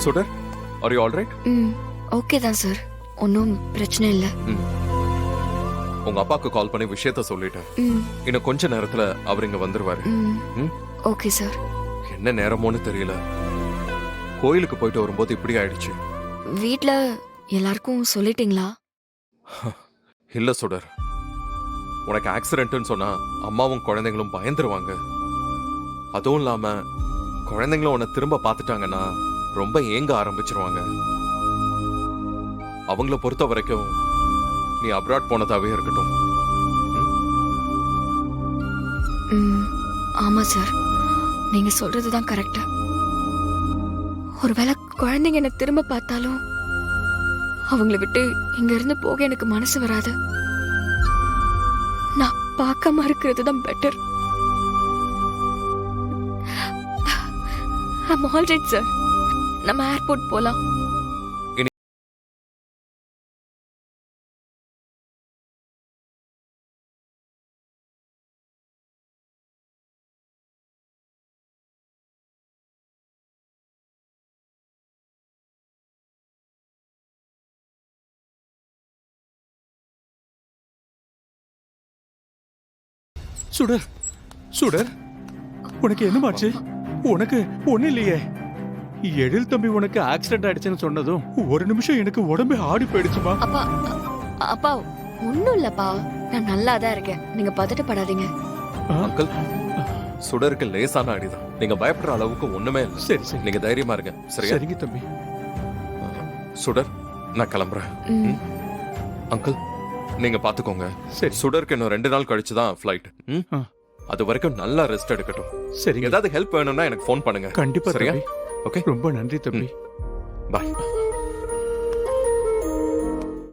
சுடர், are you all right? Okay தான் sir, ஒன்றும் பிரச்சனை இல்லை. உங்க அப்பாவுக்கு கால் பண்ணி விஷயத்த சொல்லிட்டேன். இன்னும் கொஞ்ச நேரத்துல அவர் இங்க வந்துருவாரு. Okay sir. என்ன நேரமோன்னு தெரியல, கோயிலுக்கு போயிட்டு வரும்போது இப்படி ஆயிடுச்சு. வீட்ல எல்லாருக்கும் சொல்லிட்டீங்களா? இல்ல சுடர், உனக்கு ஆக்சிடென்ட்னு சொன்னா அம்மாவும் குழந்தைங்களும் பயந்துருவாங்க. அதுவும் இல்லாம குழந்தைங்களும் உன்னை திரும்ப பார்த்துட்டாங்கன்னா ரொம்ப ஏங்க ஆரம்பிச்சிருவாங்க. அவங்கள பொறுத்த வரைக்கும் நீ அப்ராட் போனதாவே இருக்கட்டும். ஆமா சார், நீங்க சொல்றதுதான் கரெக்ட். ஒருவேளை குழந்தைங்க என்ன திரும்ப பார்த்தாலும் அவங்கள விட்டு இங்க இருந்து போக எனக்கு மனசு வராது. நான் பார்க்காம இருக்கிறது தான் better. I'm all right, sir. நம்ம ஏர்போர்ட் போலாம். சுடர், சுடர், உனக்கு என்னமாச்சு? உனக்கு ஒண்ணு இல்லையே. எழில் தம்பி உனக்கு ஆக்சிடென்ட் ஆயிடுச்சுன்னு சொன்னதும் ஒரு நிமிஷம் எனக்கு உடம்பே ஆடி போயிடுச்சுமா. அப்பா, அப்பா ஒண்ணும் இல்லப்பா, நான் நல்லா தான் இருக்கேன், நீங்க பதட்டப்படாதீங்க. அங்கிள், சுடருக்கு லேசான அடிதான், நீங்க பயப்படுற அளவுக்கு ஒண்ணுமே இல்லை. சரி சரி, நீங்க தைரியமா இருங்க. சரியா? சரிங்க தம்பி. சுடர், நான் கிளம்புறேன். அங்கிள், நீங்க பாத்துக்கோங்க. சரி. சுடருக்கு இன்னும் 2 நாள் கழிச்சு தான் ஃபிளைட். அது வரைக்கும் நல்லா ரெஸ்ட் எடுக்கட்டும். சரி, ஏதாவது ஹெல்ப் வேணும்னா எனக்கு ஃபோன் பண்ணுங்க. கண்டிப்பா சரியா? தம்பி. ஓகே, ரொம்ப நன்றி தம்பி. பாய்.